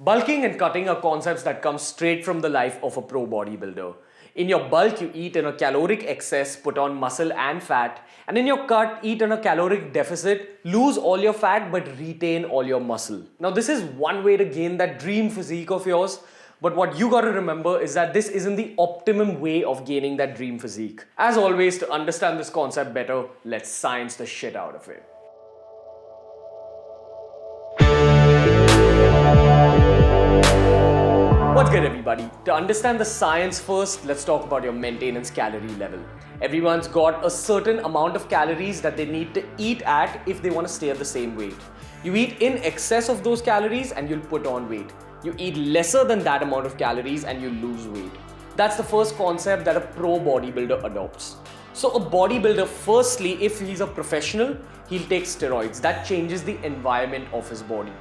Bulking and cutting are concepts that come straight from the life of a pro bodybuilder. In your bulk, you eat in a caloric excess, put on muscle and fat, and in your cut, eat in a caloric deficit, lose all your fat but retain all your muscle. Now, this is one way to gain that dream physique of yours, but what you gotta remember is that this isn't the optimum way of gaining that dream physique. As always, to understand this concept better, let's science the shit out of it. What's good, everybody? To understand the science first, let's talk about your maintenance calorie level. Everyone's got a certain amount of calories that they need to eat at if they want to stay at the same weight. You eat in excess of those calories and you'll put on weight. You eat lesser than that amount of calories and you lose weight. That's the first concept that a pro bodybuilder adopts. So a bodybuilder, firstly, if he's a professional, he'll take steroids. That changes the environment of his body.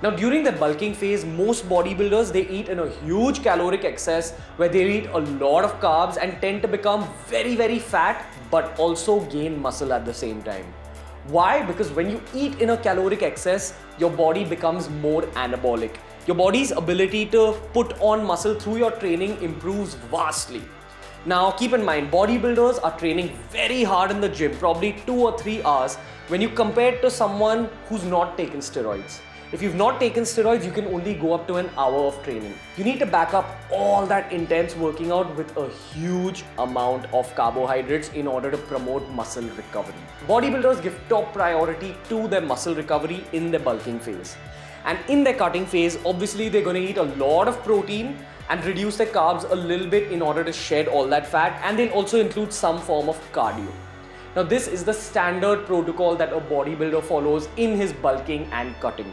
Now, during the bulking phase, most bodybuilders, they eat in a huge caloric excess where they eat a lot of carbs and tend to become very fat but also gain muscle at the same time. Why? Because when you eat in a caloric excess, your body becomes more anabolic. Your body's ability to put on muscle through your training improves vastly. Now, keep in mind, bodybuilders are training very hard in the gym, probably 2 or 3 hours, when you compare it to someone who's not taken steroids. If you've not taken steroids, you can only go up to an hour of training. You need to back up all that intense working out with a huge amount of carbohydrates in order to promote muscle recovery. Bodybuilders give top priority to their muscle recovery in the bulking phase. And in their cutting phase, obviously they're going to eat a lot of protein and reduce their carbs a little bit in order to shed all that fat, and they'll also include some form of cardio. Now, this is the standard protocol that a bodybuilder follows in his bulking and cutting.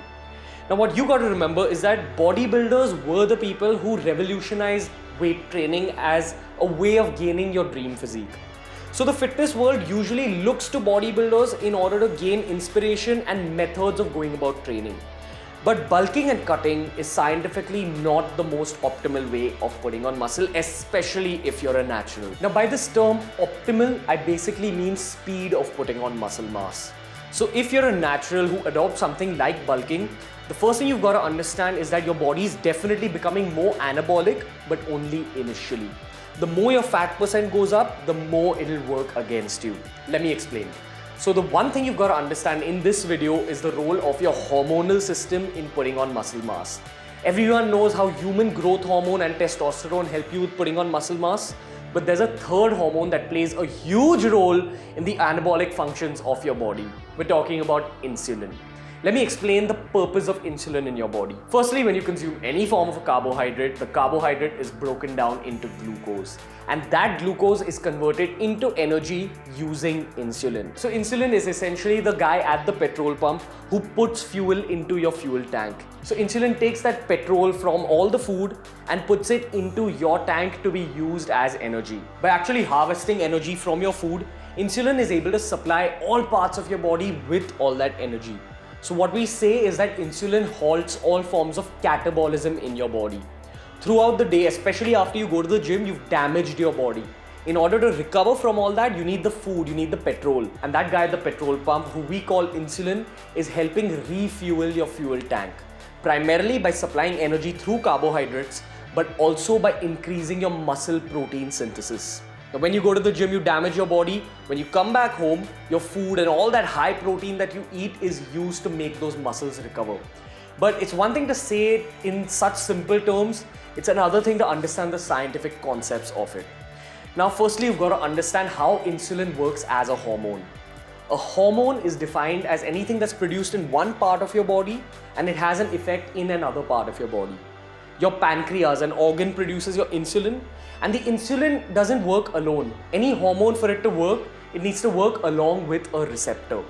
Now, what you got to remember is that bodybuilders were the people who revolutionized weight training as a way of gaining your dream physique. So the fitness world usually looks to bodybuilders in order to gain inspiration and methods of going about training. But bulking and cutting is scientifically not the most optimal way of putting on muscle, especially if you're a natural. Now, by this term optimal, I basically mean speed of putting on muscle mass. So if you're a natural who adopts something like bulking, the first thing you've got to understand is that your body is definitely becoming more anabolic, but only initially. The more your fat percent goes up, the more it'll work against you. Let me explain. So the one thing you've got to understand in this video is the role of your hormonal system in putting on muscle mass. Everyone knows how human growth hormone and testosterone help you with putting on muscle mass, but there's a third hormone that plays a huge role in the anabolic functions of your body. We're talking about insulin. Let me explain the purpose of insulin in your body. Firstly, when you consume any form of a carbohydrate, the carbohydrate is broken down into glucose. And that glucose is converted into energy using insulin. So insulin is essentially the guy at the petrol pump who puts fuel into your fuel tank. So insulin takes that petrol from all the food and puts it into your tank to be used as energy. By actually harvesting energy from your food, insulin is able to supply all parts of your body with all that energy. So what we say is that insulin halts all forms of catabolism in your body. Throughout the day, especially after you go to the gym, you've damaged your body. In order to recover from all that, you need the food, you need the petrol. And that guy at the petrol pump, who we call insulin, is helping refuel your fuel tank. Primarily by supplying energy through carbohydrates, but also by increasing your muscle protein synthesis. Now, when you go to the gym, you damage your body. When you come back home, your food and all that high protein that you eat is used to make those muscles recover. But it's one thing to say it in such simple terms. It's another thing to understand the scientific concepts of it. Now, firstly, you've got to understand how insulin works as a hormone. A hormone is defined as anything that's produced in one part of your body and it has an effect in another part of your body. Your pancreas, an organ, produces your insulin, and the insulin doesn't work alone. Any hormone, for it to work, it needs to work along with a receptor.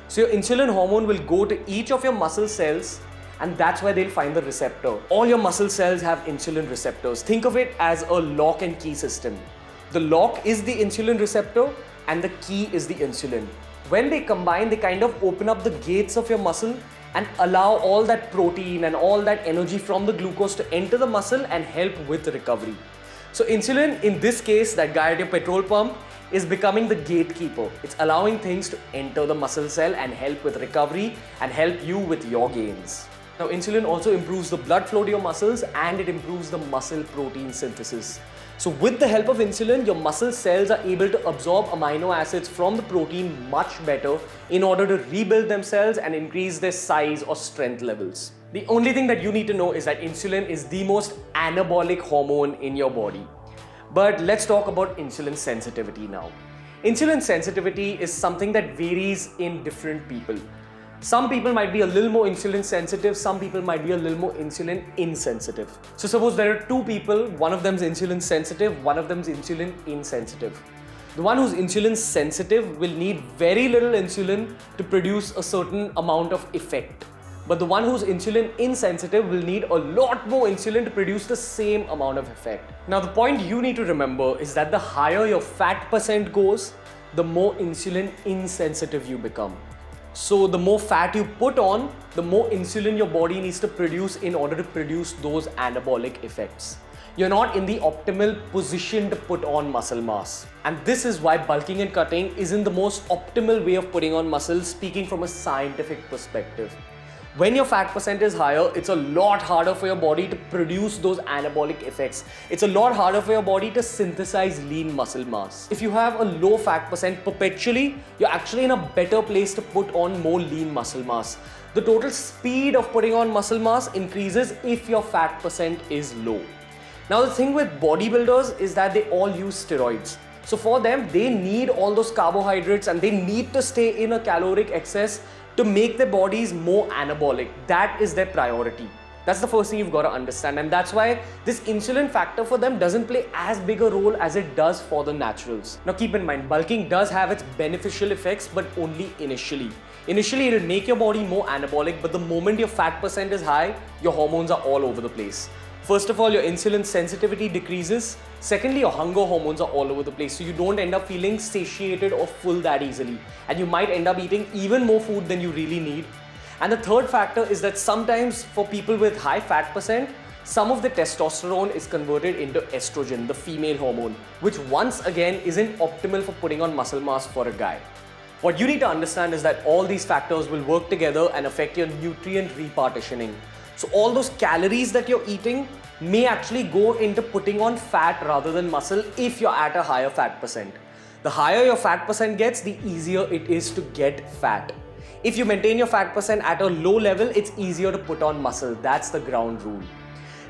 So your insulin hormone will go to each of your muscle cells, and that's where they'll find the receptor. All your muscle cells have insulin receptors. Think of it as a lock and key system. The lock is the insulin receptor and the key is the insulin. When they combine, they kind of open up the gates of your muscle and allow all that protein and all that energy from the glucose to enter the muscle and help with recovery. So insulin, in this case, that guy at your petrol pump, is becoming the gatekeeper. It's allowing things to enter the muscle cell and help with recovery and help you with your gains. Now, insulin also improves the blood flow to your muscles and it improves the muscle protein synthesis. So with the help of insulin, your muscle cells are able to absorb amino acids from the protein much better in order to rebuild themselves and increase their size or strength levels. The only thing that you need to know is that insulin is the most anabolic hormone in your body. But let's talk about insulin sensitivity now. Insulin sensitivity is something that varies in different people. Some people might be a little more insulin sensitive, some people might be a little more insulin insensitive. So suppose there are two people, one of them is insulin sensitive, one of them is insulin insensitive. The one who's insulin sensitive will need very little insulin to produce a certain amount of effect. But the one who's insulin insensitive will need a lot more insulin to produce the same amount of effect. Now the point you need to remember is that the higher your fat percent goes, the more insulin insensitive you become. So the more fat you put on, the more insulin your body needs to produce in order to produce those anabolic effects. You're not in the optimal position to put on muscle mass. And this is why bulking and cutting isn't the most optimal way of putting on muscle, speaking from a scientific perspective. When your fat percent is higher, it's a lot harder for your body to produce those anabolic effects. It's a lot harder for your body to synthesize lean muscle mass. If you have a low fat percent perpetually, you're actually in a better place to put on more lean muscle mass. The total speed of putting on muscle mass increases if your fat percent is low. Now the thing with bodybuilders is that they all use steroids. So for them, they need all those carbohydrates and they need to stay in a caloric excess to make their bodies more anabolic. That is their priority. That's the first thing you've got to understand, and that's why this insulin factor for them doesn't play as big a role as it does for the naturals. Now keep in mind, bulking does have its beneficial effects, but only initially. Initially it'll make your body more anabolic, but the moment your fat percent is high, your hormones are all over the place. First of all, your insulin sensitivity decreases. Secondly, your hunger hormones are all over the place, so you don't end up feeling satiated or full that easily. And you might end up eating even more food than you really need. And the third factor is that sometimes for people with high fat percent, some of the testosterone is converted into estrogen, the female hormone, which once again isn't optimal for putting on muscle mass for a guy. What you need to understand is that all these factors will work together and affect your nutrient repartitioning. So all those calories that you're eating may actually go into putting on fat rather than muscle if you're at a higher fat percent. The higher your fat percent gets, the easier it is to get fat. If you maintain your fat percent at a low level, it's easier to put on muscle. That's the ground rule.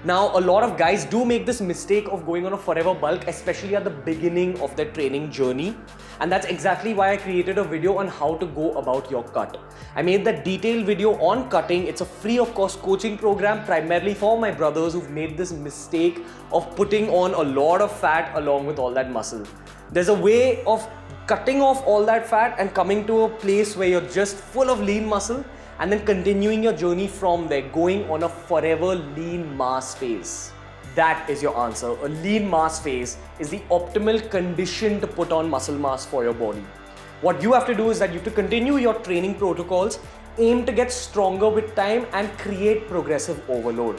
Now, a lot of guys do make this mistake of going on a forever bulk, especially at the beginning of their training journey. And that's exactly why I created a video on how to go about your cut. I made that detailed video on cutting. It's a free of cost coaching program primarily for my brothers who've made this mistake of putting on a lot of fat along with all that muscle. There's a way of cutting off all that fat and coming to a place where you're just full of lean muscle, and then continuing your journey from there, going on a forever lean mass phase. That is your answer. A lean mass phase is the optimal condition to put on muscle mass for your body. What you have to do is that you have to continue your training protocols, aim to get stronger with time and create progressive overload.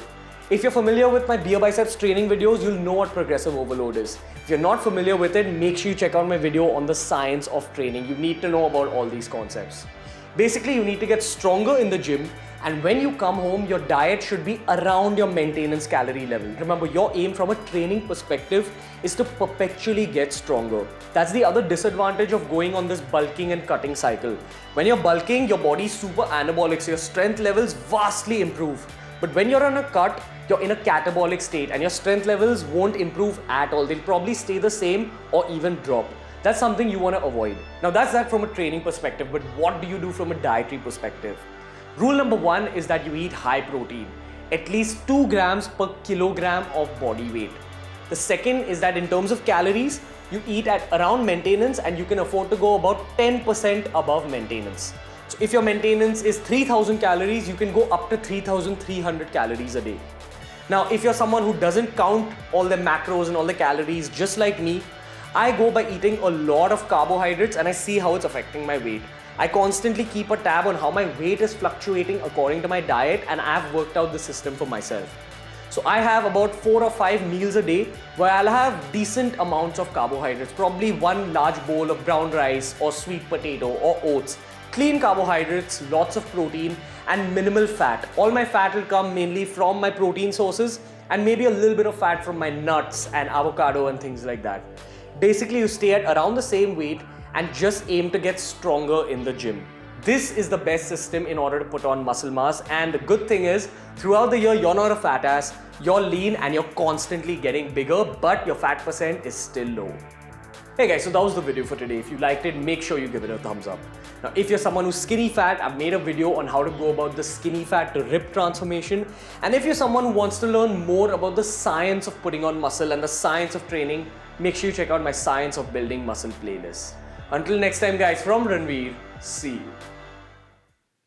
If you're familiar with my BeerBiceps training videos, you'll know what progressive overload is. If you're not familiar with it, make sure you check out my video on the science of training. You need to know about all these concepts. Basically, you need to get stronger in the gym, and when you come home, your diet should be around your maintenance calorie level. Remember, your aim from a training perspective is to perpetually get stronger. That's the other disadvantage of going on this bulking and cutting cycle. When you're bulking, your body is super anabolic, so your strength levels vastly improve. But when you're on a cut, you're in a catabolic state and your strength levels won't improve at all. They'll probably stay the same or even drop. That's something you want to avoid. Now that's that from a training perspective, but what do you do from a dietary perspective? Rule number one is that you eat high protein, at least 2 grams per kilogram of body weight. The second is that in terms of calories, you eat at around maintenance and you can afford to go about 10% above maintenance. So if your maintenance is 3000 calories, you can go up to 3300 calories a day. Now, if you're someone who doesn't count all the macros and all the calories, just like me, I go by eating a lot of carbohydrates and I see how it's affecting my weight. I constantly keep a tab on how my weight is fluctuating according to my diet, and I've worked out the system for myself. So I have about 4 or 5 meals a day where I'll have decent amounts of carbohydrates, probably 1 large bowl of brown rice or sweet potato or oats. Clean carbohydrates, lots of protein, and minimal fat. All my fat will come mainly from my protein sources and maybe a little bit of fat from my nuts and avocado and things like that. Basically, you stay at around the same weight and just aim to get stronger in the gym. This is the best system in order to put on muscle mass, and the good thing is, throughout the year, you're not a fat ass, you're lean and you're constantly getting bigger, but your fat percent is still low. Hey guys, so that was the video for today. If you liked it, make sure you give it a thumbs up. Now, if you're someone who's skinny fat, I've made a video on how to go about the skinny fat to rip transformation. And if you're someone who wants to learn more about the science of putting on muscle and the science of training, make sure you check out my Science of Building Muscle playlist. Until next time guys, from Ranveer, see you.